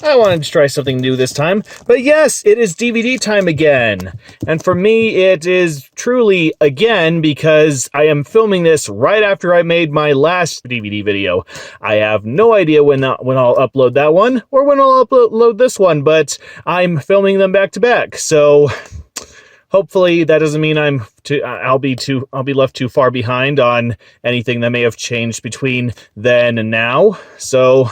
I wanted to try something new this time. But yes, it is DVD time again. And for me, it is truly again because I am filming this right after I made my last DVD video. I have no idea when I'll upload that one or when I'll upload this one, but I'm filming them back to back. So hopefully that doesn't mean I'll be left too far behind on anything that may have changed between then and now. So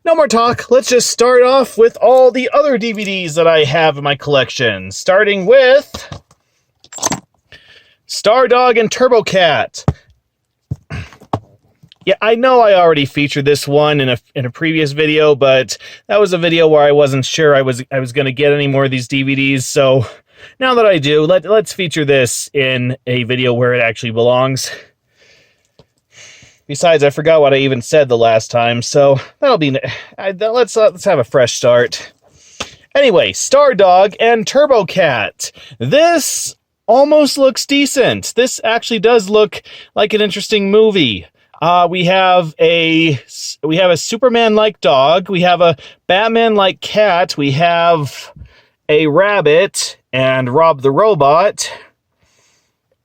no more talk. Let's just start off with all the other DVDs that I have in my collection, starting with Stardog and Turbocat. Yeah, I know I already featured this one in a previous video, but that was a video where I wasn't sure I was going to get any more of these DVDs. So now that I do, let's feature this in a video where it actually belongs. Besides, I forgot what I even said the last time, so that'll be... let's have a fresh start. Anyway, Stardog and Turbocat. This almost looks decent. This actually does look like an interesting movie. We have a Superman-like dog. We have a Batman-like cat. We have a rabbit and Rob the Robot.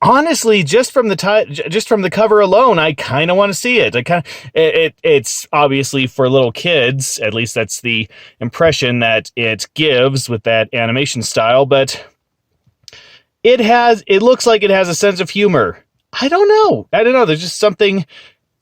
Honestly, just from the cover alone, I kind of want to see it. It's obviously for little kids. At least that's the impression that it gives with that animation style. But it looks like it has a sense of humor. I don't know. There's just something,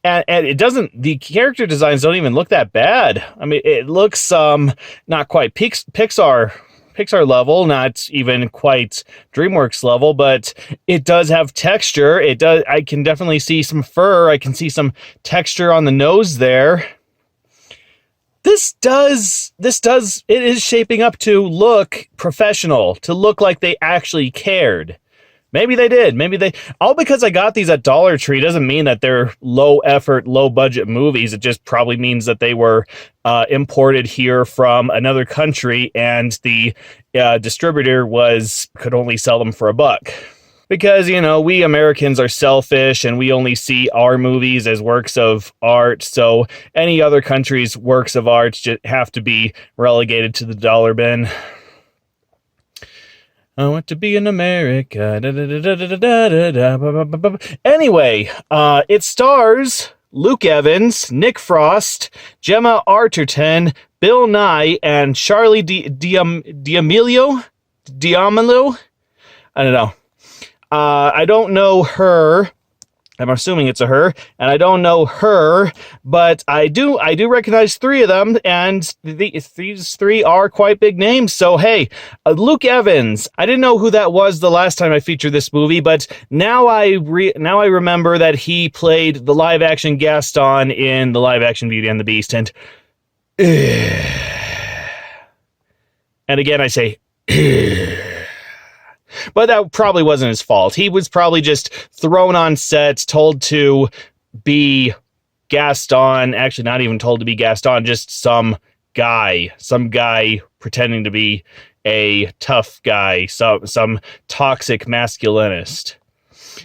and it doesn't. The character designs don't even look that bad. I mean, it looks not quite Pixar level, not even quite DreamWorks level, but it does have texture. It does. I can definitely see some fur. I can see some texture on the nose there. It is shaping up to look professional, to look like they actually cared. Maybe they did. All because I got these at Dollar Tree doesn't mean that they're low effort, low budget movies. It just probably means that they were imported here from another country and the distributor could only sell them for $1. Because, we Americans are selfish and we only see our movies as works of art. So any other country's works of art just have to be relegated to the dollar bin. I want to be in America. Anyway, it stars Luke Evans, Nick Frost, Gemma Arterton, Bill Nye, and Charlie D'Amelio? I don't know. I don't know her. I'm assuming it's a her, and I don't know her, but I do recognize 3 of them, and these 3 are quite big names. So hey, Luke Evans, I didn't know who that was the last time I featured this movie, but now I remember that he played the live-action Gaston in the live-action Beauty and the Beast, and again I say but that probably wasn't his fault. He was probably just thrown on set, told to be Gaston. Actually, not even told to be Gaston, just some guy pretending to be a tough guy, some toxic masculinist.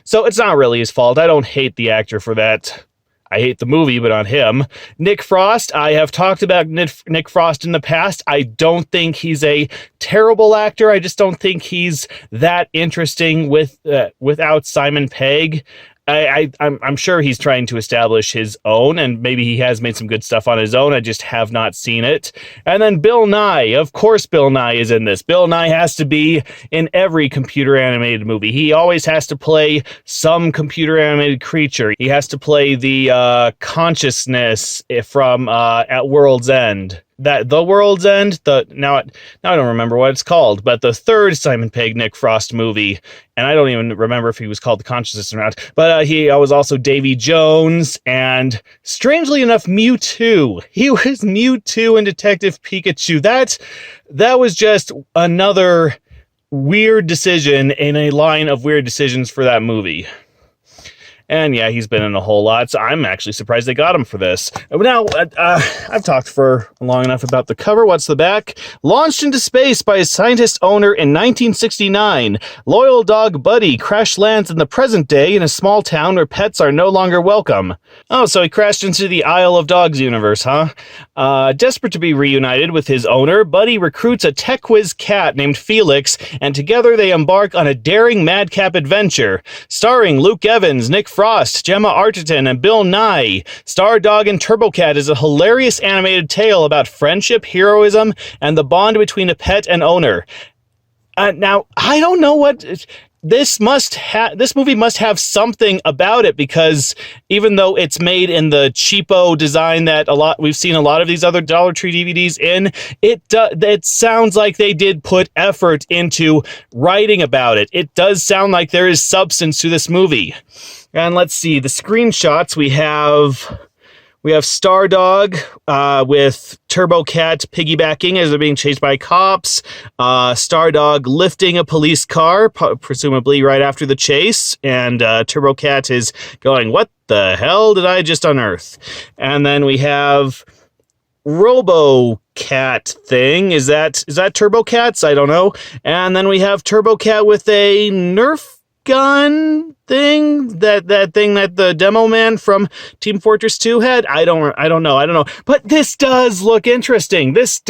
So it's not really his fault. I don't hate the actor for that. I hate the movie, but on him. Nick Frost, I have talked about Nick Frost in the past. I don't think he's a terrible actor. I just don't think he's that interesting without Simon Pegg. I'm sure he's trying to establish his own, and maybe he has made some good stuff on his own. I just have not seen it. And then Bill Nye. Of course Bill Nye is in this. Bill Nye has to be in every computer animated movie. He always has to play some computer animated creature. He has to play the consciousness from At World's End. The World's End, now I don't remember what it's called, but the third Simon Pegg Nick Frost movie, and I don't even remember if he was called The Consciousness or not, but he was also Davy Jones, and strangely enough, Mewtwo. He was Mewtwo in Detective Pikachu. That was just another weird decision in a line of weird decisions for that movie. And yeah, he's been in a whole lot, so I'm actually surprised they got him for this. Now, I've talked for long enough about the cover. What's the back? Launched into space by a scientist owner in 1969, loyal dog Buddy crash lands in the present day in a small town where pets are no longer welcome. Oh, so he crashed into the Isle of Dogs universe, huh? Desperate to be reunited with his owner, Buddy recruits a tech whiz cat named Felix, and together they embark on a daring madcap adventure. Starring Luke Evans, Nick Frost, Gemma Arterton, and Bill Nye, Stardog and TurboCat is a hilarious animated tale about friendship, heroism, and the bond between a pet and owner. Now, I don't know what... This movie must have something about it, because even though it's made in the cheapo design that we've seen a lot of these other Dollar Tree DVDs in, it sounds like they did put effort into writing about it. It does sound like there is substance to this movie. And let's see, the screenshots we have Stardog with TurboCat piggybacking as they're being chased by cops. Stardog lifting a police car, presumably right after the chase. And TurboCat is going, "What the hell did I just unearth?" And then we have RoboCat thing. Is that TurboCats? I don't know. And then we have TurboCat with a Nerf gun thing, that thing that the demo man from Team Fortress 2 had. I don't know. But this does look interesting. This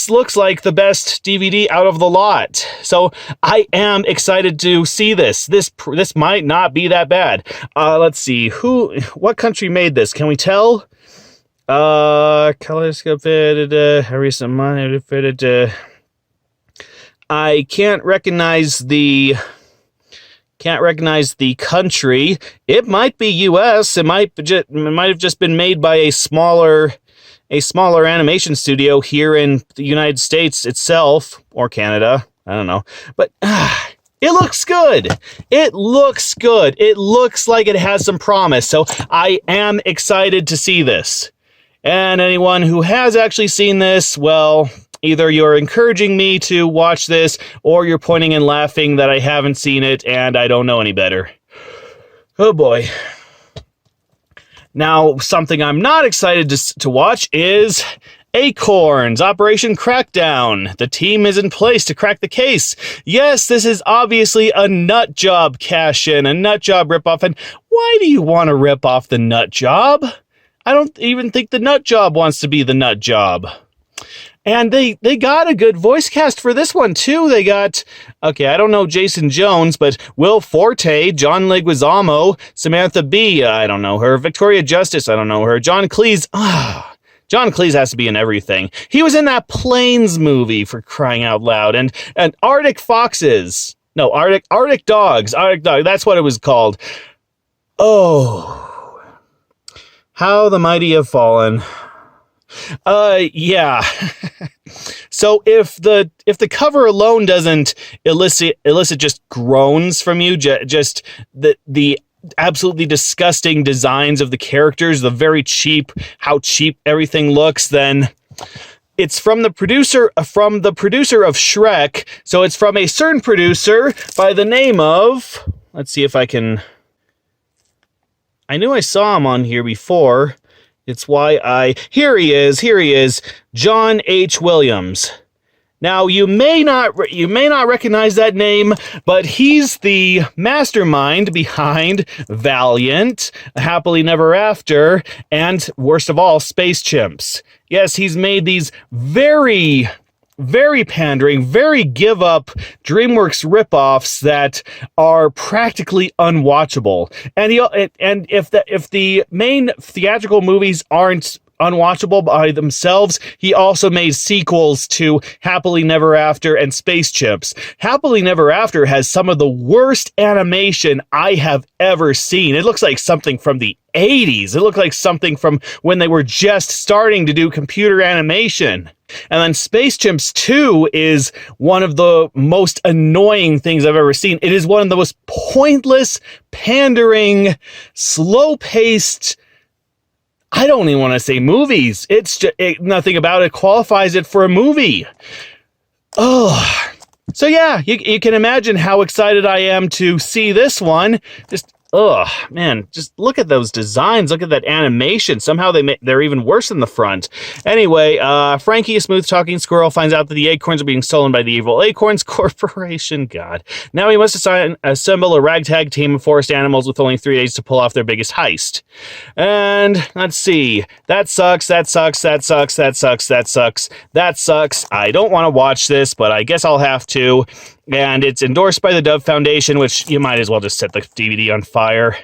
looks like the best DVD out of the lot. So I am excited to see this. This might not be that bad. Let's see. What country made this? Can we tell? Kaleidoscope fitted, recent money fitted, I can't recognize the country. It might be US. It might have just been made by a smaller animation studio here in the United States itself, or Canada. I don't know. But it looks good. It looks good. It looks like it has some promise. So I am excited to see this. And anyone who has actually seen this, well, either you're encouraging me to watch this, or you're pointing and laughing that I haven't seen it and I don't know any better. Oh boy. Now, something I'm not excited to watch is Acorns, Operation Crackdown. The team is in place to crack the case. Yes, this is obviously a nut job cash-in, a nut job ripoff. And why do you want to rip off the nut job? I don't even think the nut job wants to be the nut job. And they got a good voice cast for this one, too. They got, okay, I don't know Jason Jones, but Will Forte, John Leguizamo, Samantha Bee, I don't know her, Victoria Justice, I don't know her, John Cleese, John Cleese has to be in everything. He was in that Planes movie, for crying out loud, and Arctic Foxes. No, Arctic Dogs, that's what it was called. Oh, how the mighty have fallen. Yeah. So if the cover alone doesn't elicit just groans from you, just the absolutely disgusting designs of the characters, the very how cheap everything looks, then it's from the producer of Shrek. So it's from a certain producer by the name of, let's see if I can, I knew I saw him on here before. It's why here he is, John H. Williams. Now, you may not recognize that name, but he's the mastermind behind Valiant, Happily Never After, and, worst of all, Space Chimps. Yes, he's made these very, very pandering, very give-up DreamWorks ripoffs that are practically unwatchable. And if the main theatrical movies aren't unwatchable by themselves, he also made sequels to Happily Never After and Space Chimps. Happily Never After has some of the worst animation I have ever seen. It looks like something from the 80s. It looked like something from when they were just starting to do computer animation. And then Space Chimps 2 is one of the most annoying things I've ever seen. It is one of the most pointless, pandering, slow-paced, I don't even want to say movies. It's just, nothing about it qualifies it for a movie. Oh, so yeah, you can imagine how excited I am to see this one. Just Ugh, man, just look at those designs. Look at that animation. Somehow they're even worse in the front. Anyway, Frankie, a smooth-talking squirrel, finds out that the acorns are being stolen by the evil Acorns Corporation. God. Now he must assemble a ragtag team of forest animals with only 3 days to pull off their biggest heist. And let's see. That sucks. That sucks. That sucks. That sucks. That sucks. That sucks. I don't want to watch this, but I guess I'll have to. And it's endorsed by the Dove Foundation, which you might as well just set the DVD on fire.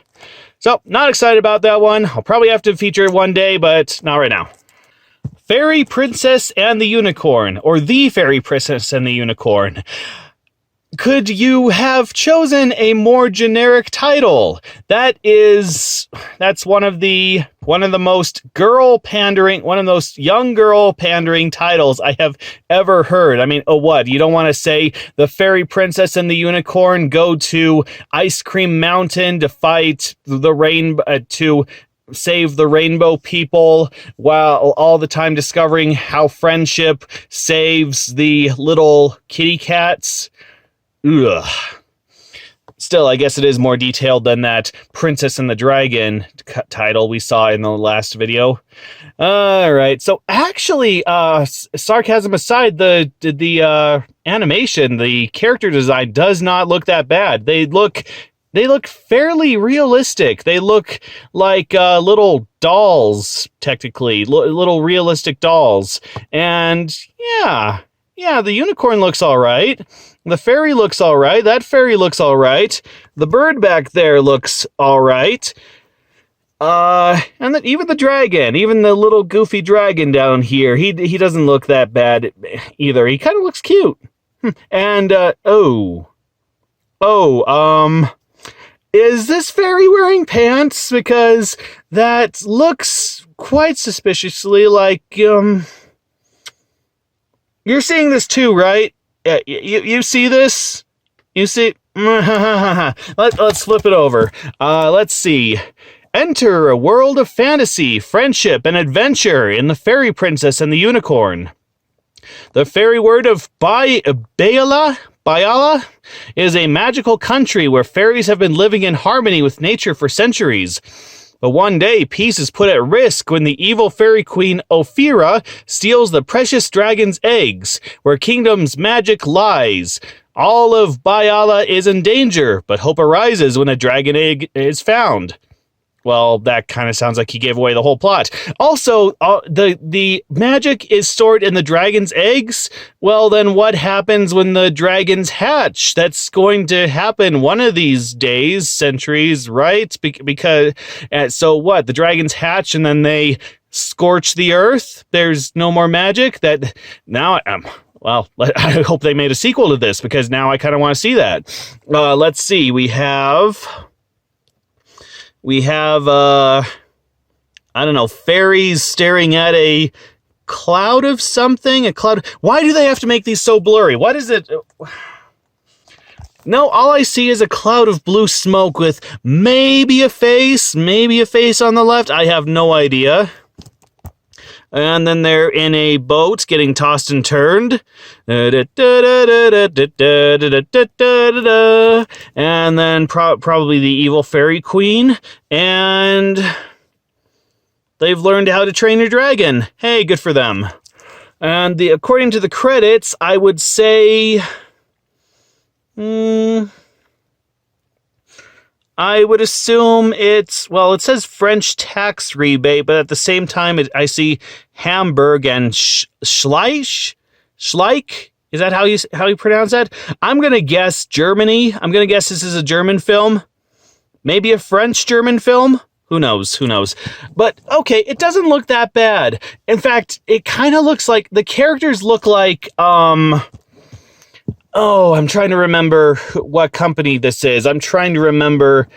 So, not excited about that one. I'll probably have to feature it one day, but not right now. Fairy Princess and the Unicorn, or The Fairy Princess and the Unicorn. Could you have chosen a more generic title? That's one of the most one of those young girl pandering titles I have ever heard. I mean, what? You don't want to say the Fairy Princess and the Unicorn go to Ice Cream Mountain to fight the to save the rainbow people, while all the time discovering how friendship saves the little kitty cats. Ugh. Still, I guess it is more detailed than that Princess and the Dragon title we saw in the last video. Alright, so actually, sarcasm aside, the animation, the character design does not look that bad. They look fairly realistic. They look like little dolls, technically. Little realistic dolls. And yeah, the unicorn looks alright. The fairy looks alright. That fairy looks alright. The bird back there looks alright. And then even the dragon, even the little goofy dragon down here, he doesn't look that bad either. He kind of looks cute. And, is this fairy wearing pants? Because that looks quite suspiciously like, you're seeing this too, right? You see this? You see? Let's flip it over. Let's see. Enter a world of fantasy, friendship, and adventure in The Fairy Princess and the Unicorn. The fairy word of Bayala is a magical country where fairies have been living in harmony with nature for centuries. But one day, peace is put at risk when the evil fairy queen Ophira steals the precious dragon's eggs, where kingdom's magic lies. All of Bayala is in danger, but hope arises when a dragon egg is found. Well, that kind of sounds like he gave away the whole plot. Also, the magic is stored in the dragon's eggs. Well, then what happens when the dragons hatch? That's going to happen one of these days, centuries, right? Because so what? The dragons hatch and then they scorch the earth. There's no more magic. That now well, I hope they made a sequel to this, because now I kind of want to see that. Let's see. We have, I don't know, fairies staring at a cloud of something? A cloud. Why do they have to make these so blurry? What is it? No, all I see is a cloud of blue smoke with maybe a face on the left. I have no idea. And then they're in a boat getting tossed and turned. And then probably the evil fairy queen. And they've learned how to train a dragon. Hey, good for them. And according to the credits, I would say, I would assume it's, well, it says French tax rebate, but at the same time, I see Hamburg and Schleich? Is that how you pronounce that? I'm going to guess Germany. I'm going to guess this is a German film. Maybe a French-German film? Who knows? But, okay, it doesn't look that bad. In fact, it kind of looks like, the characters look like, oh, I'm trying to remember what company this is. I'm trying to remember.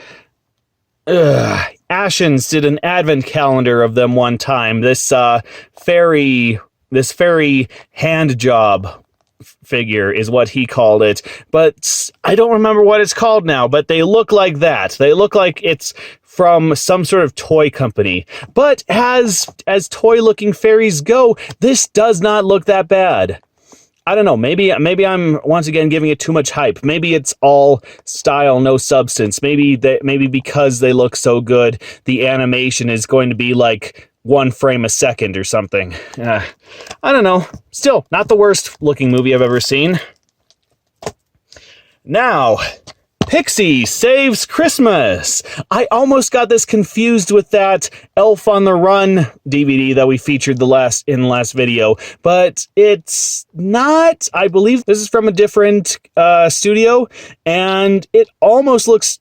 Ashens did an advent calendar of them one time. This fairy hand job figure is what he called it. But I don't remember what it's called now. But they look like that. They look like it's from some sort of toy company. But as toy-looking fairies go, this does not look that bad. I don't know. Maybe I'm once again giving it too much hype. Maybe it's all style, no substance. Maybe because they look so good, the animation is going to be like 1 frame a second or something. I don't know. Still, not the worst looking movie I've ever seen. Now, Pixie Saves Christmas. I almost got this confused with that Elf on the Run DVD that we featured in the last video, but it's not. I believe this is from a different studio, and it almost looks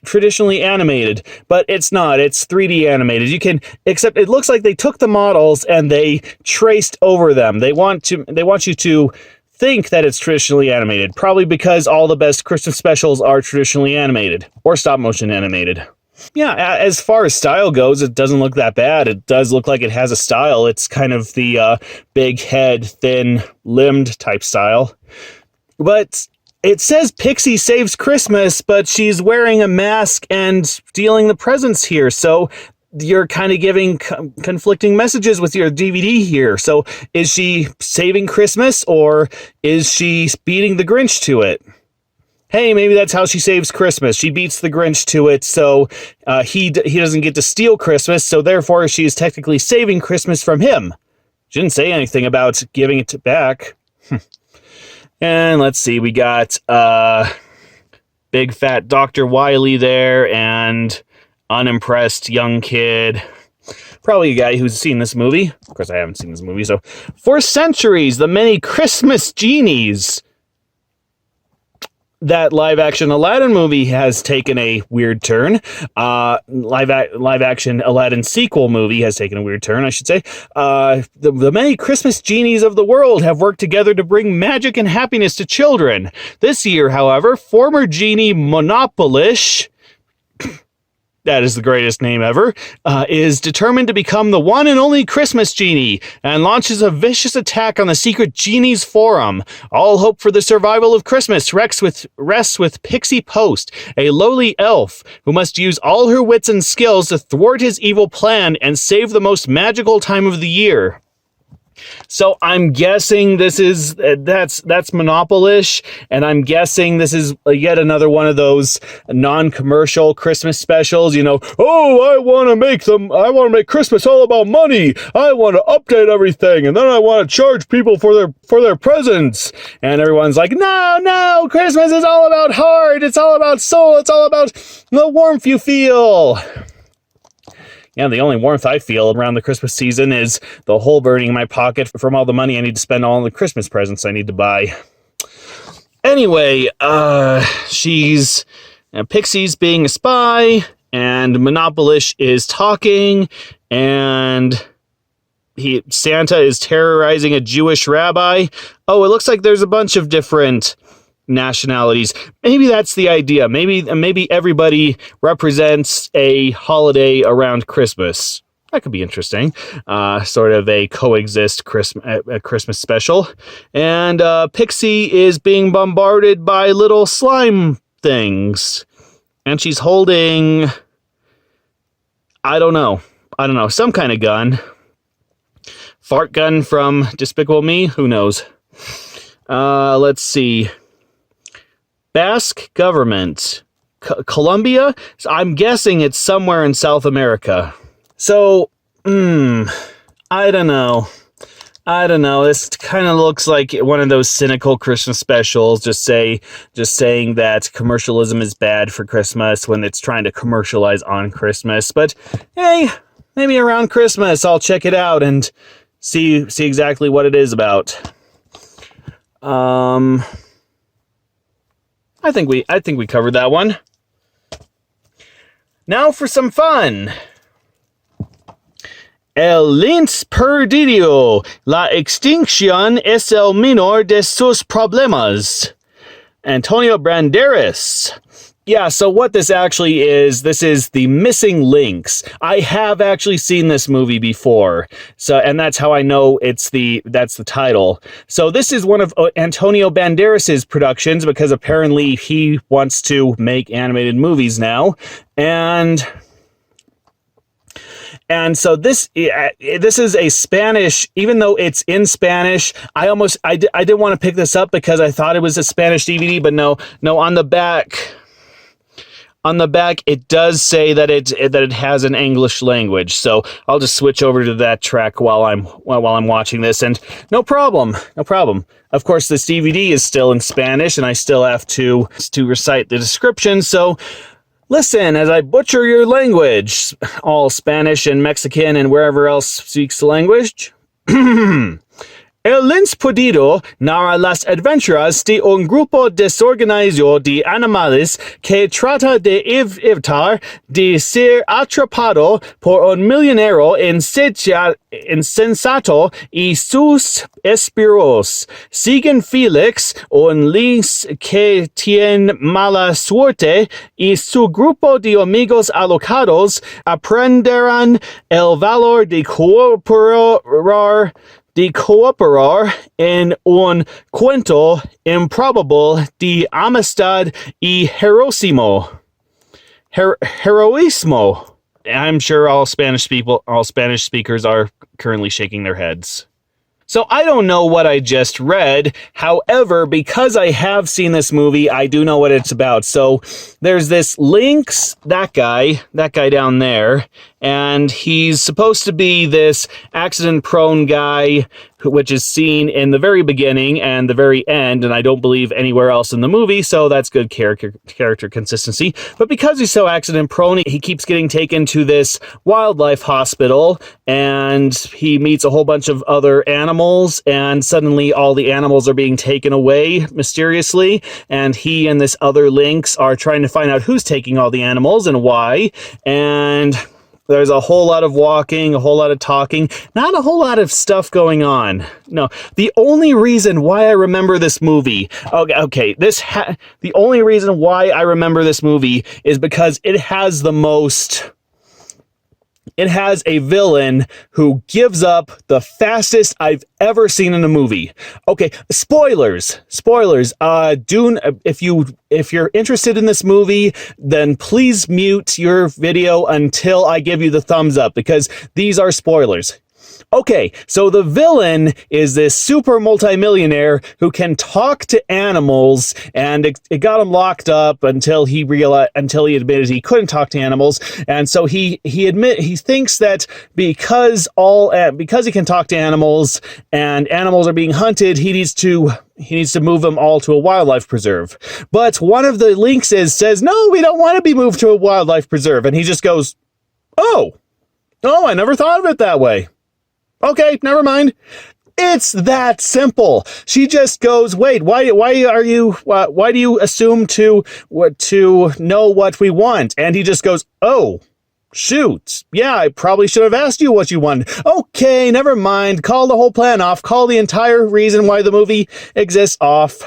traditionally animated, but it's not. It's 3D animated. Except it looks like they took the models and they traced over them. They want you to think that it's traditionally animated, probably because all the best Christmas specials are traditionally animated or stop motion animated. Yeah, as far as style goes, it doesn't look that bad. It does look like it has a style. It's kind of the big head, thin limbed type style. But it says Pixie Saves Christmas, but she's wearing a mask and stealing the presents here. So you're kind of giving conflicting messages with your DVD here. So is she saving Christmas, or is she beating the Grinch to it? Hey, maybe that's how she saves Christmas. She beats the Grinch to it, so he doesn't get to steal Christmas, so therefore she is technically saving Christmas from him. She didn't say anything about giving it back. And let's see, we got big fat Dr. Wily there, and unimpressed young kid, probably a guy who's seen this movie. Of course, I haven't seen this movie. So, for centuries, the many Christmas genies. That live-action Aladdin movie has taken a weird turn. Live-action Aladdin sequel movie has taken a weird turn, I should say. The many Christmas genies of the world have worked together to bring magic and happiness to children. This year, however, former genie Monopolish, that is the greatest name ever, is determined to become the one and only Christmas genie, and launches a vicious attack on the secret Genies Forum. All hope for the survival of Christmas rests with Pixie Post, a lowly elf who must use all her wits and skills to thwart his evil plan and save the most magical time of the year. So I'm guessing this is that's Monopolish, and I'm guessing this is yet another one of those non-commercial Christmas specials. You know, I want to make Christmas all about money. I want to update everything, and then I want to charge people for their presents. And everyone's like, no, Christmas is all about heart. It's all about soul. It's all about the warmth you feel. Yeah, the only warmth I feel around the Christmas season is the hole burning in my pocket from all the money I need to spend on all the Christmas presents I need to buy. Anyway, Pixie's being a spy, and Monopolish is talking, and Santa is terrorizing a Jewish rabbi. Oh, it looks like there's a bunch of different nationalities. Maybe that's the idea. Maybe everybody represents a holiday around Christmas. That could be interesting. Sort of a coexist Christmas special. And Pixie is being bombarded by little slime things. And she's holding, I don't know, some kind of gun. Fart gun from Despicable Me? Who knows? Let's see. Basque government. Colombia? So I'm guessing it's somewhere in South America. So, I don't know. This kind of looks like one of those cynical Christmas specials, just saying that commercialism is bad for Christmas when it's trying to commercialize on Christmas. But hey, maybe around Christmas I'll check it out and see exactly what it is about. I think we covered that one. Now for some fun. El lince perdido. La extinción es el menor de sus problemas. Antonio Banderas. Yeah, so what this actually is, this is The Missing Links. I have actually seen this movie before, and that's how I know that's the title. So this is one of Antonio Banderas' productions, because apparently he wants to make animated movies now, and And so this is a Spanish, even though it's in Spanish. I didn't want to pick this up because I thought it was a Spanish DVD, but no, on the back. On the back, it does say that it has an English language, so I'll just switch over to that track while I'm watching this, and no problem. Of course, this DVD is still in Spanish, and I still have to recite the description. So listen as I butcher your language, all Spanish and Mexican and wherever else speaks the language. El lins podido narra las adventuras de un grupo desorganizado de animales que trata de evitar de ser atrapado por un millonario insensato y sus espiros. Siguen Felix, un lins que tiene mala suerte, y su grupo de amigos alocados aprenderán el valor de cooperar en un cuento improbable de amistad y heroísmo. I'm sure all Spanish speakers are currently shaking their heads. So I don't know what I just read. However, because I have seen this movie, I do know what it's about. So there's this Lynx, that guy down there, and he's supposed to be this accident-prone guy, which is seen in the very beginning and the very end, and I don't believe anywhere else in the movie, so that's good character consistency. But because he's so accident-prone, he keeps getting taken to this wildlife hospital, and he meets a whole bunch of other animals, and suddenly all the animals are being taken away mysteriously, and he and this other Lynx are trying to find out who's taking all the animals and why, and there's a whole lot of walking, a whole lot of talking, not a whole lot of stuff going on. No, the only reason why I remember this movie, the only reason why I remember this movie is because it has a villain who gives up the fastest I've ever seen in a movie. Okay, spoilers. If you're interested in this movie, then please mute your video until I give you the thumbs up, because these are spoilers. Okay, so the villain is this super multimillionaire who can talk to animals, and it got him locked up until he admitted he couldn't talk to animals, and so he thinks that because he can talk to animals and animals are being hunted, he needs to move them all to a wildlife preserve. But one of the lynxes says, "No, we don't want to be moved to a wildlife preserve," and he just goes, "Oh, I never thought of it that way. Okay, never mind." It's that simple. She just goes, "Wait, why do you assume to know what we want?" And he just goes, "Oh, shoot. Yeah, I probably should have asked you what you wanted. Okay, never mind. Call the whole plan off. Call the entire reason why the movie exists off."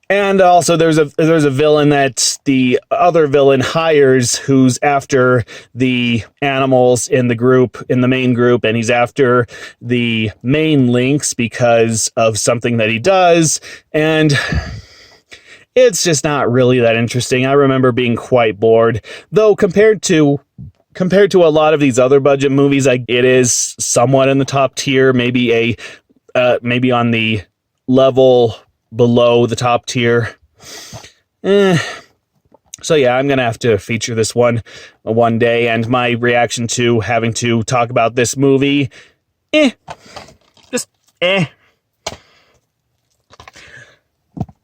And also there's a villain that the other villain hires, who's after the animals in the main group, and he's after the main Lynx because of something that he does, and it's just not really that interesting. I remember being quite bored, though compared to a lot of these other budget movies, it is somewhat in the top tier, maybe on the level below the top tier. So yeah, I'm gonna have to feature this one day, and my reaction to having to talk about this movie,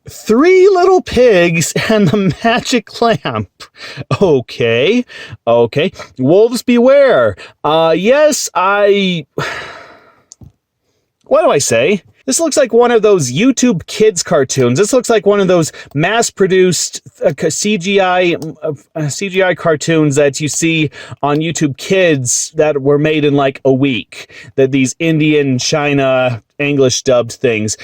Three Little Pigs and the Magic Lamp. Okay. Wolves beware. What do I say? This looks like one of those YouTube Kids cartoons. This looks like one of those mass-produced CGI cartoons that you see on YouTube Kids that were made in like a week. That these Indian, China, English dubbed things.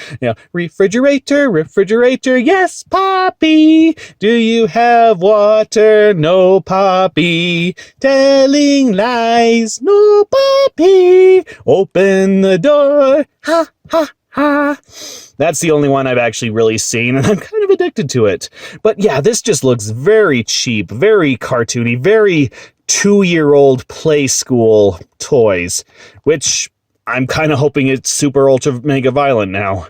Refrigerator, yes, Poppy. Do you have water? No, Poppy. Telling lies? No, Poppy. Open the door. Ha, ha. That's the only one I've actually really seen, and I'm kind of addicted to it. But yeah, this just looks very cheap, very cartoony, very 2-year-old play school toys, which I'm kind of hoping it's super ultra mega violent now.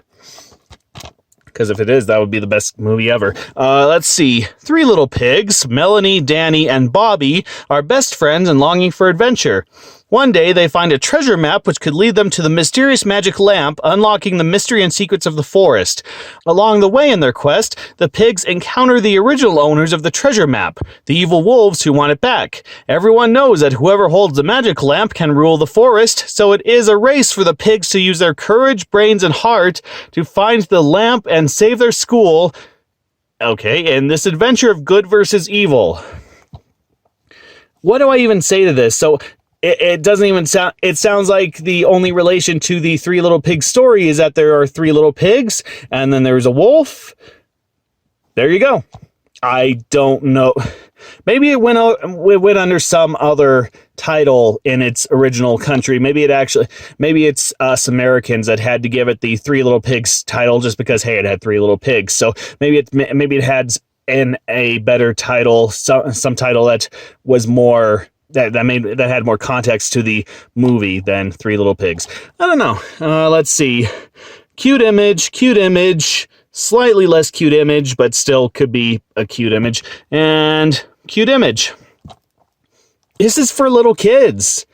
Because if it is, that would be the best movie ever. Let's see. 3 little pigs, Melanie, Danny, and Bobby, are best friends and longing for adventure. One day, they find a treasure map which could lead them to the mysterious magic lamp, unlocking the mystery and secrets of the forest. Along the way in their quest, the pigs encounter the original owners of the treasure map, the evil wolves who want it back. Everyone knows that whoever holds the magic lamp can rule the forest, so it is a race for the pigs to use their courage, brains, and heart to find the lamp and save their school. Okay, in this adventure of good versus evil. What do I even say to this? So, it doesn't even sound... It sounds like the only relation to the 3 Little Pigs story is that there are 3 little pigs, and then there's a wolf. There you go. I don't know. Maybe it went under some other title in its original country. Maybe it's us Americans that had to give it the 3 Little Pigs title just because, hey, it had 3 little pigs. So maybe it had a better title, some title that was more... that had more context to the movie than 3 Little Pigs. I don't know. Let's see. Cute image, slightly less cute image, but still could be a cute image. And cute image. This is for little kids.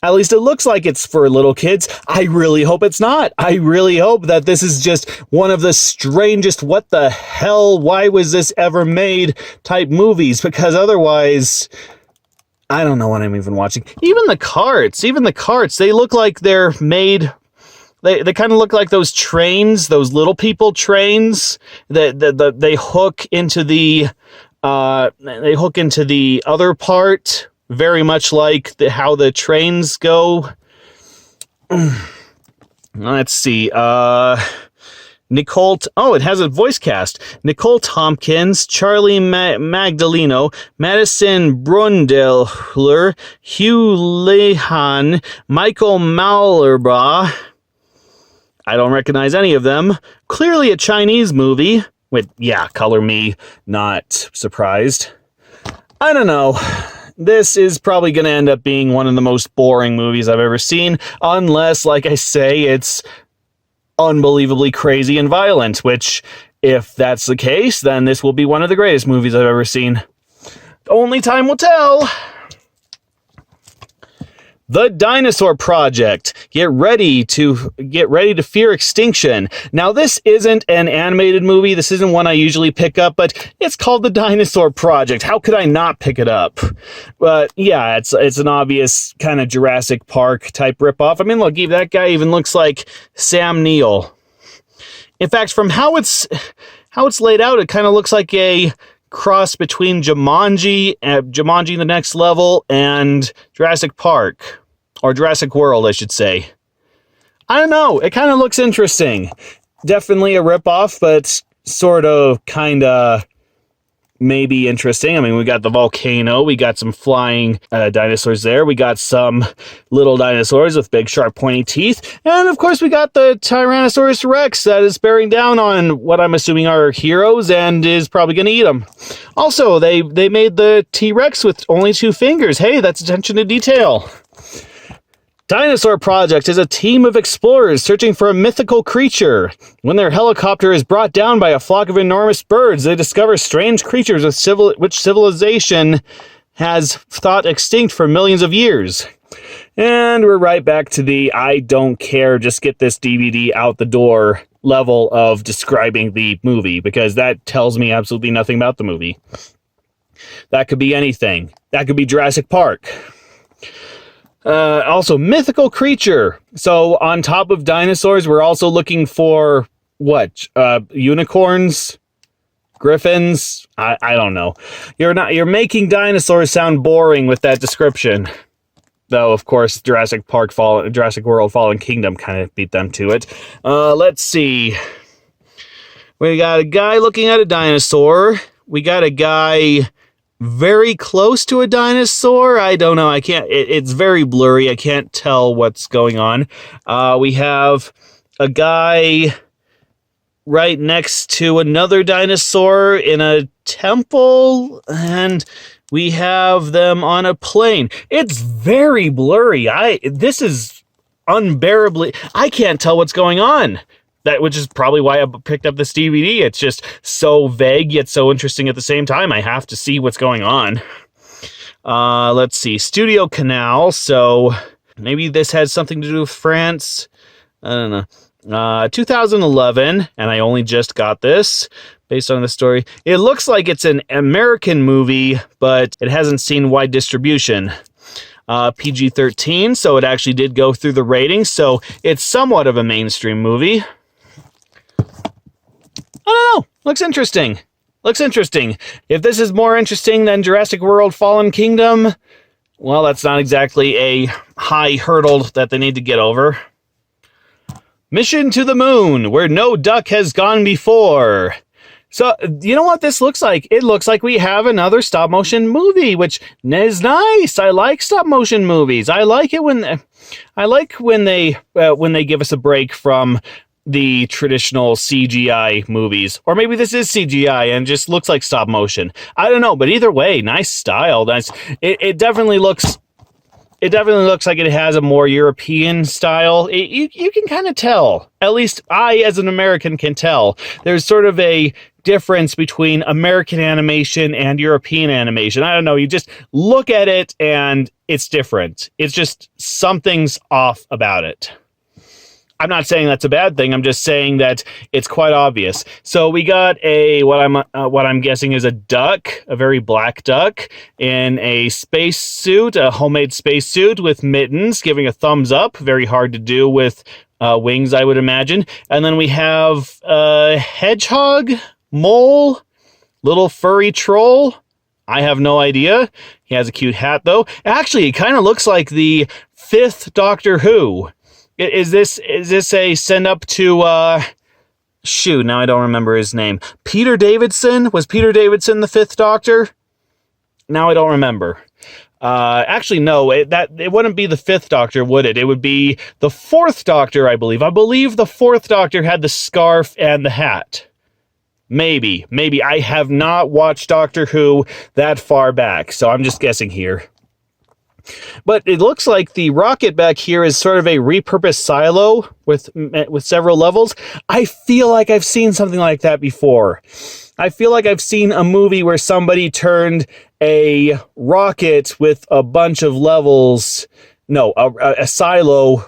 At least it looks like it's for little kids. I really hope it's not. I really hope that this is just one of the strangest, what the hell, why was this ever made type movies, because otherwise... I don't know what I'm even watching. Even the carts, they look like they're made... They kind of look like those trains, those little people trains that they hook into the... they hook into the other part, very much like how the trains go. Let's see. Nicole... it has a voice cast. Nicole Tompkins, Charlie Magdaleno, Madison Brundler, Hugh Lehan, Michael Mallerbaugh. I don't recognize any of them. Clearly a Chinese movie. Color me not surprised. I don't know. This is probably going to end up being one of the most boring movies I've ever seen, unless, like I say, it's unbelievably crazy and violent, which, if that's the case, then this will be one of the greatest movies I've ever seen. Only time will tell. The Dinosaur Project. Get ready to fear extinction. Now, this isn't an animated movie. This isn't one I usually pick up, but it's called The Dinosaur Project. How could I not pick it up? But yeah, it's an obvious kind of Jurassic Park type ripoff. I mean, look, that guy even looks like Sam Neill. In fact, from how it's laid out, it kind of looks like a cross between Jumanji the Next Level, and Jurassic Park. Or Jurassic World, I should say. I don't know. It kind of looks interesting. Definitely a ripoff, but sort of, kind of, maybe interesting. I mean, we got the volcano. We got some flying dinosaurs there. We got some little dinosaurs with big, sharp, pointy teeth. And, of course, we got the Tyrannosaurus Rex that is bearing down on what I'm assuming are heroes and is probably going to eat them. Also, they made the T-Rex with only 2 fingers. Hey, that's attention to detail. Dinosaur Project is a team of explorers searching for a mythical creature. When their helicopter is brought down by a flock of enormous birds, they discover strange creatures which civilization has thought extinct for millions of years. And we're right back to the I don't care, just get this DVD out the door level of describing the movie, because that tells me absolutely nothing about the movie. That could be anything. That could be Jurassic Park. Also, mythical creature. So, on top of dinosaurs, we're also looking for, what? Unicorns? Griffins? I don't know. You're making dinosaurs sound boring with that description. Though, of course, Jurassic World Fallen Kingdom kind of beat them to it. Let's see. We got a guy looking at a dinosaur. We got a guy very close to a dinosaur. I don't know. It's very blurry. I can't tell what's going on. We have a guy right next to another dinosaur in a temple, and We have them on a plane. It's very blurry. This is unbearably... I can't tell what's going on. Which is probably why I picked up this DVD. It's just so vague, yet so interesting at the same time. I have to see what's going on. Let's see. Studio Canal. So maybe this has something to do with France. I don't know. 2011, and I only just got this based on the story. It looks like it's an American movie, but it hasn't seen wide distribution. PG-13, so it actually did go through the ratings, so it's somewhat of a mainstream movie. I don't know. Looks interesting. If this is more interesting than Jurassic World Fallen Kingdom, well, that's not exactly a high hurdle that they need to get over. Mission to the Moon, where no duck has gone before. So, you know what this looks like? It looks like we have another stop-motion movie, which is nice. I like stop-motion movies. I like it when they give us a break from the traditional CGI movies. Or maybe this is CGI and just looks like stop motion. I don't know, but either way, nice style. Nice. It definitely looks like it has a more European style. You can kind of tell. At least I, as an American, can tell. There's sort of a difference between American animation and European animation. I don't know. You just look at it and it's different. It's just something's off about it. I'm not saying that's a bad thing. I'm just saying that it's quite obvious. So we got what I'm guessing is a duck, a very black duck, in a space suit, a homemade space suit with mittens, giving a thumbs up. Very hard to do with wings, I would imagine. And then we have a hedgehog, mole, little furry troll. I have no idea. He has a cute hat, though. Actually, it kind of looks like the 5th Doctor Who. Is this a send up to, shoot, now I don't remember his name. Peter Davidson? Was Peter Davidson the 5th Doctor? Now I don't remember. Actually, no, it wouldn't be the 5th Doctor, would it? It would be the 4th Doctor, I believe. I believe the 4th Doctor had the scarf and the hat. Maybe. I have not watched Doctor Who that far back, so I'm just guessing here. But it looks like the rocket back here is sort of a repurposed silo with several levels. I feel like I've seen something like that before. I feel like I've seen a movie where somebody turned a rocket with a bunch of levels. No, a silo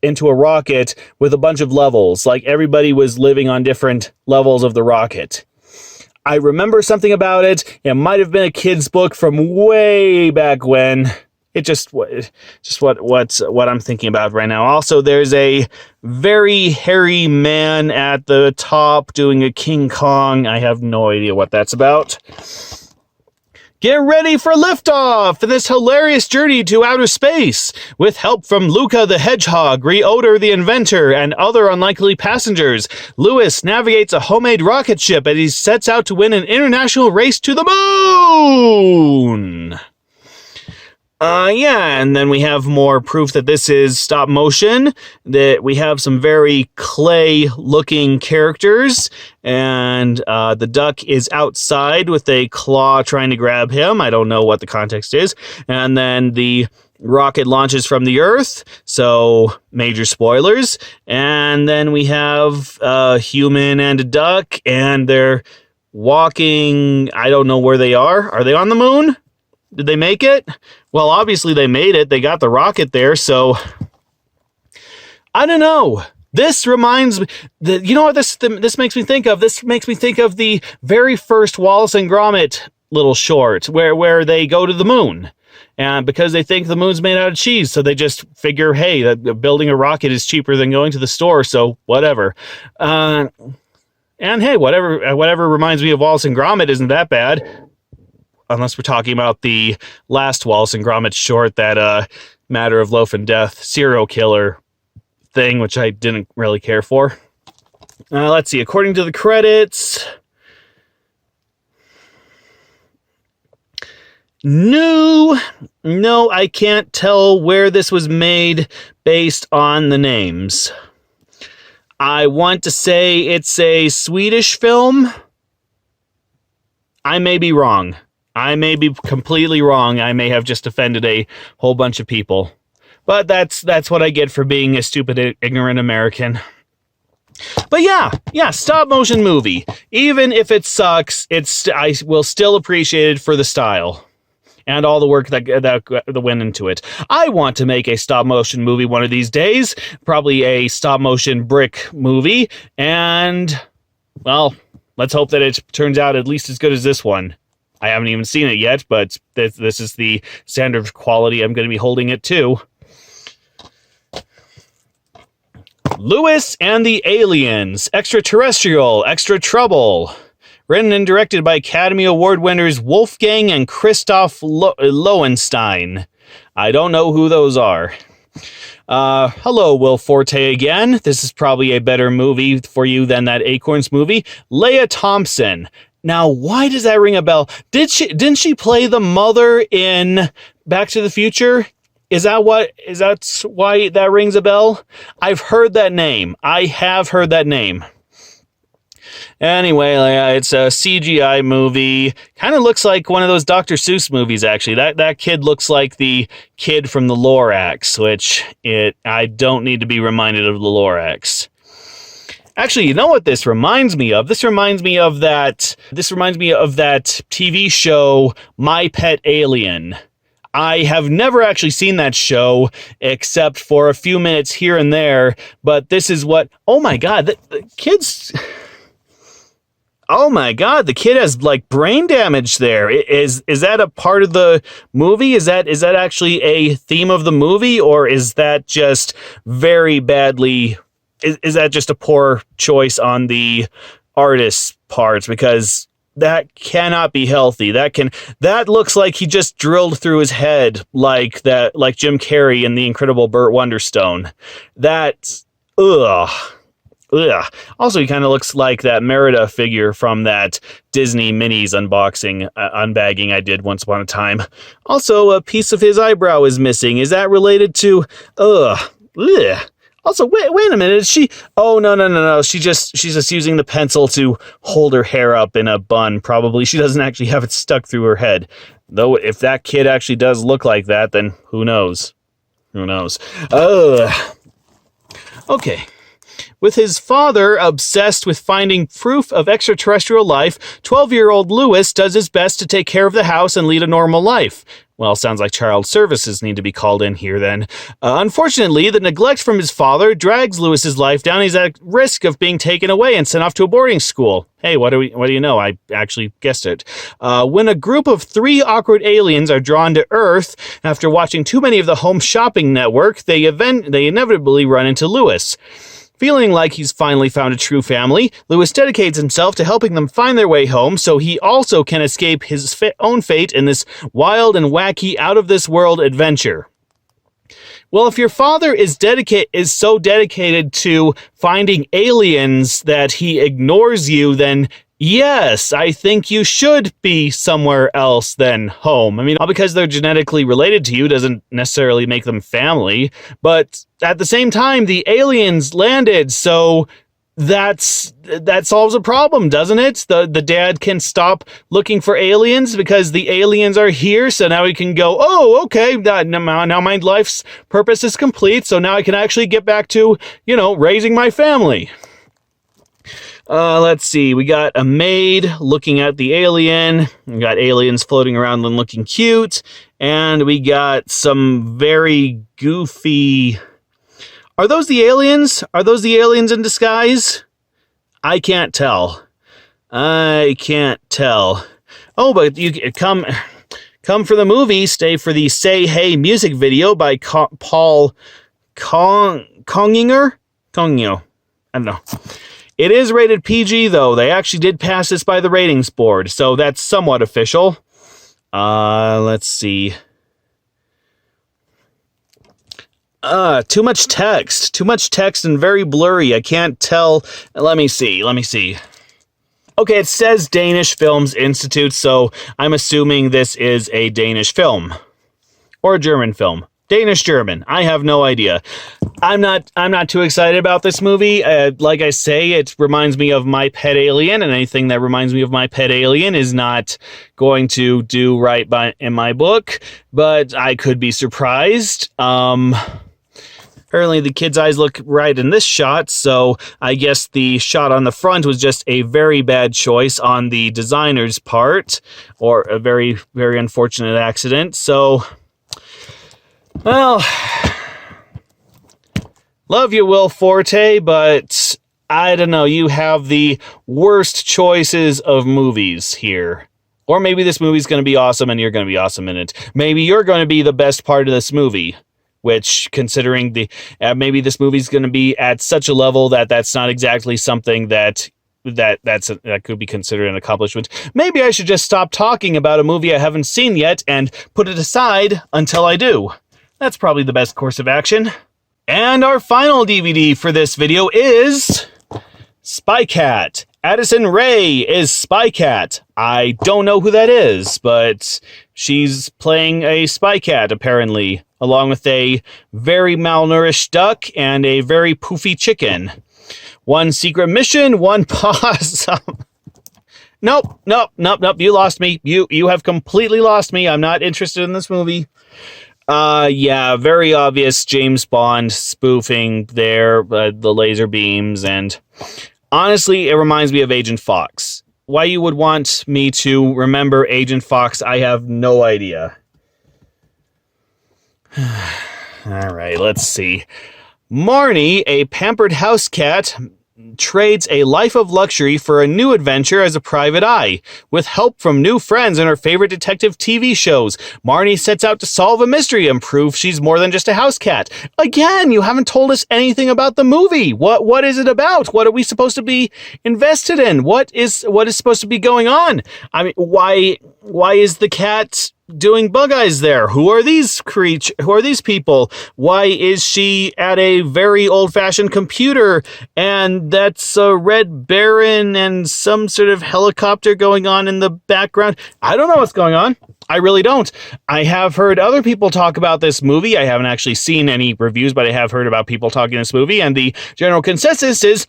into a rocket with a bunch of levels. Like everybody was living on different levels of the rocket. I remember something about it. It might have been a kid's book from way back when. It just what I'm thinking about right now. Also, there's a very hairy man at the top doing a King Kong. I have no idea what that's about. Get ready for liftoff for this hilarious journey to outer space. With help from Luca the Hedgehog, Reoder the Inventor, and other unlikely passengers, Lewis navigates a homemade rocket ship as he sets out to win an international race to the moon. And then we have more proof that this is stop motion, that we have some very clay-looking characters, and the duck is outside with a claw trying to grab him. I don't know what the context is. And then the rocket launches from the Earth, so major spoilers. And then we have a human and a duck, and they're walking. I don't know where they are. Are they on the moon? Did they make it? Well, obviously they made it. They got the rocket there, so I don't know. This reminds me, you know what this makes me think of? This makes me think of the very first Wallace and Gromit little short where they go to the moon. And because they think the moon's made out of cheese, so they just figure, hey, that building a rocket is cheaper than going to the store, so whatever. And hey, whatever reminds me of Wallace and Gromit isn't that bad. Unless we're talking about the last Wallace and Gromit short, that Matter of Loaf and Death serial killer thing, which I didn't really care for. Let's see. According to the credits, no, I can't tell where this was made based on the names. I want to say it's a Swedish film. I may be wrong. I may be completely wrong. I may have just offended a whole bunch of people. But that's what I get for being a stupid, ignorant American. But yeah, stop motion movie. Even if it sucks, I will still appreciate it for the style and all the work that went into it. I want to make a stop motion movie one of these days, probably a stop motion brick movie, and well, let's hope that it turns out at least as good as this one. I haven't even seen it yet, but this is the standard of quality I'm going to be holding it to. Lewis and the Aliens, Extraterrestrial, Extra Trouble. Written and directed by Academy Award winners Wolfgang and Christoph Lowenstein. I don't know who those are. Hello, Will Forte again. This is probably a better movie for you than that Acorns movie. Leah Thompson. Now, why does that ring a bell? Didn't she play the mother in Back to the Future? Is that why that rings a bell? I've heard that name. I have heard that name. Anyway, it's a CGI movie. Kind of looks like one of those Dr. Seuss movies, actually. That kid looks like the kid from the Lorax, which I don't need to be reminded of the Lorax. Actually, you know what this reminds me of? This reminds me of that TV show, My Pet Alien. I have never actually seen that show except for a few minutes here and there, but this is what... Oh my god, the kid's... Oh my god, the kid has like brain damage there. Is that a part of the movie? Is that actually a theme of the movie, or is that just very badly... Is that just a poor choice on the artist's parts? Because that cannot be healthy. That looks like he just drilled through his head like Jim Carrey in The Incredible Burt Wonderstone. That's ugh. Also, he kind of looks like that Merida figure from that Disney Minis unbagging I did once upon a time. Also, a piece of his eyebrow is missing. Is that related to ugh? Also, wait a minute. Is she... Oh, no. She's just using the pencil to hold her hair up in a bun, probably. She doesn't actually have it stuck through her head. Though, if that kid actually does look like that, then who knows? Okay. With his father obsessed with finding proof of extraterrestrial life, 12-year-old Lewis does his best to take care of the house and lead a normal life. Well, sounds like child services need to be called in here then. Unfortunately, the neglect from his father drags Lewis's life down. He's at risk of being taken away and sent off to a boarding school. Hey, what do you know? I actually guessed it. When a group of 3 awkward aliens are drawn to Earth after watching too many of the Home Shopping Network, they inevitably run into Lewis. Feeling like he's finally found a true family, Lewis dedicates himself to helping them find their way home so he also can escape his own fate in this wild and wacky, out-of-this-world adventure. Well, if your father is so dedicated to finding aliens that he ignores you, then yes, I think you should be somewhere else than home. I mean, all because they're genetically related to you doesn't necessarily make them family, but at the same time, the aliens landed, so that solves a problem, doesn't it? The dad can stop looking for aliens because the aliens are here, so now he can go, oh, okay, now my life's purpose is complete, so now I can actually get back to, raising my family. Let's see. We got a maid looking at the alien. We got aliens floating around and looking cute. And we got some very goofy... Are those the aliens? Are those the aliens in disguise? I can't tell. Oh, but you come for the movie. Stay for the Say Hey music video by Paul Konginger? I don't know. It is rated PG, though. They actually did pass this by the ratings board, so that's somewhat official. Let's see. Too much text and very blurry. I can't tell. Let me see. Okay, it says Danish Films Institute, so I'm assuming this is a Danish film. Or a German film. Danish German. I have no idea. I'm not too excited about this movie. Like I say, it reminds me of My Pet Alien, and anything that reminds me of My Pet Alien is not going to do right in my book, but I could be surprised. Apparently the kid's eyes look right in this shot, so I guess the shot on the front was just a very bad choice on the designer's part, or a very, very unfortunate accident. So, well, love you, Will Forte, but I don't know, you have the worst choices of movies here. Or maybe this movie's going to be awesome and you're going to be awesome in it. Maybe you're going to be the best part of this movie. Which, considering maybe this movie's going to be at such a level that that's not exactly something that could be considered an accomplishment. Maybe I should just stop talking about a movie I haven't seen yet and put it aside until I do. That's probably the best course of action. And our final DVD for this video is Spy Cat. Addison Rae is Spy Cat. I don't know who that is, but she's playing a Spy Cat, apparently, along with a very malnourished duck and a very poofy chicken. One secret mission, one possum. Nope. You lost me. You have completely lost me. I'm not interested in this movie. Yeah, very obvious James Bond spoofing there, the laser beams, and honestly, it reminds me of Agent Fox. Why you would want me to remember Agent Fox, I have no idea. All right, let's see. Marnie, a pampered house cat, trades a life of luxury for a new adventure as a private eye. With help from new friends and her favorite detective TV shows, Marnie sets out to solve a mystery and prove she's more than just a house cat. Again, you haven't told us anything about the movie. What is it about? What are we supposed to be invested in? What is supposed to be going on? I mean, why is the cat doing bug eyes there? Who are these people? Why is she at a very old-fashioned computer? And that's a Red Baron and some sort of helicopter going on in the background. I don't know what's going on. I really don't. I have heard other people talk about this movie. I haven't actually seen any reviews, but I have heard about people talking this movie, and the general consensus is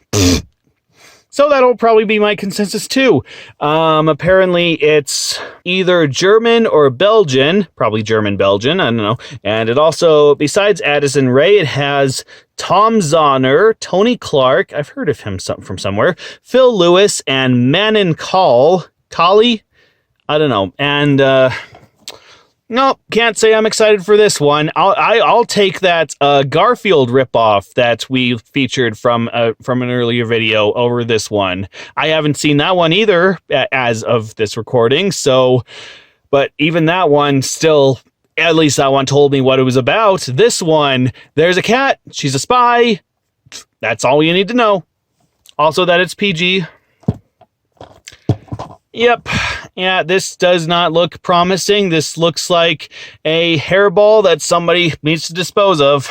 so that'll probably be my consensus too. Apparently it's either German or Belgian, probably German-Belgian, I don't know. And it also, besides Addison Rae, it has Tom Zahner, Tony Clark, I've heard of him from somewhere, Phil Lewis, and Manon Colley? I don't know. And, nope, can't say I'm excited for this one. I'll take that Garfield ripoff that we featured from an earlier video over this one. I haven't seen that one either as of this recording, so, but even that one still, at least that one told me what it was about. This one, there's a cat, she's a spy. That's all you need to know. Also that it's PG. Yep. Yeah, this does not look promising. This looks like a hairball that somebody needs to dispose of.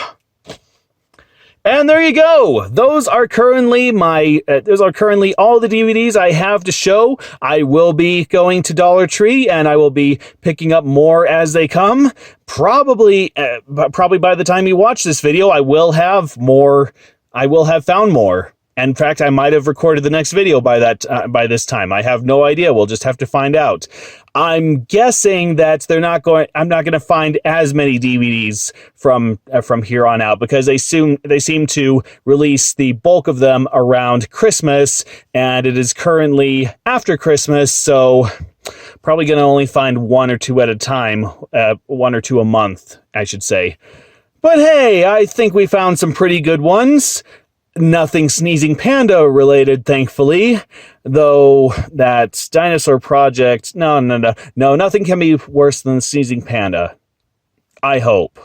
And there you go. Those are currently all the DVDs I have to show. I will be going to Dollar Tree and I will be picking up more as they come. Probably by the time you watch this video, I will have more. I will have found more. In fact, I might have recorded the next video by this time. I have no idea. We'll just have to find out. I'm guessing that I'm not going to find as many DVDs from here on out because they seem to release the bulk of them around Christmas, and it is currently after Christmas, so probably going to only find one or two at a time, one or two a month, I should say. But hey, I think we found some pretty good ones. Nothing Sneezing Panda related, thankfully. Though that Dinosaur Project, no, nothing can be worse than Sneezing Panda. I hope.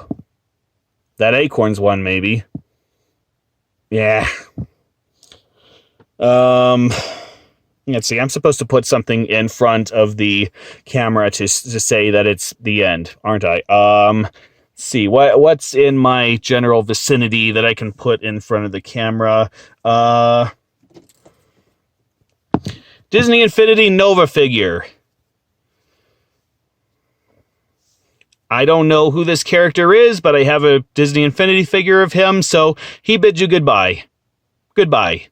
That Acorns one, maybe. Yeah. Let's see, I'm supposed to put something in front of the camera to say that it's the end, aren't I? See what's in my general vicinity that I can put in front of the camera. Disney Infinity Nova figure. I don't know who this character is, but I have a Disney Infinity figure of him, so he bids you goodbye. Goodbye.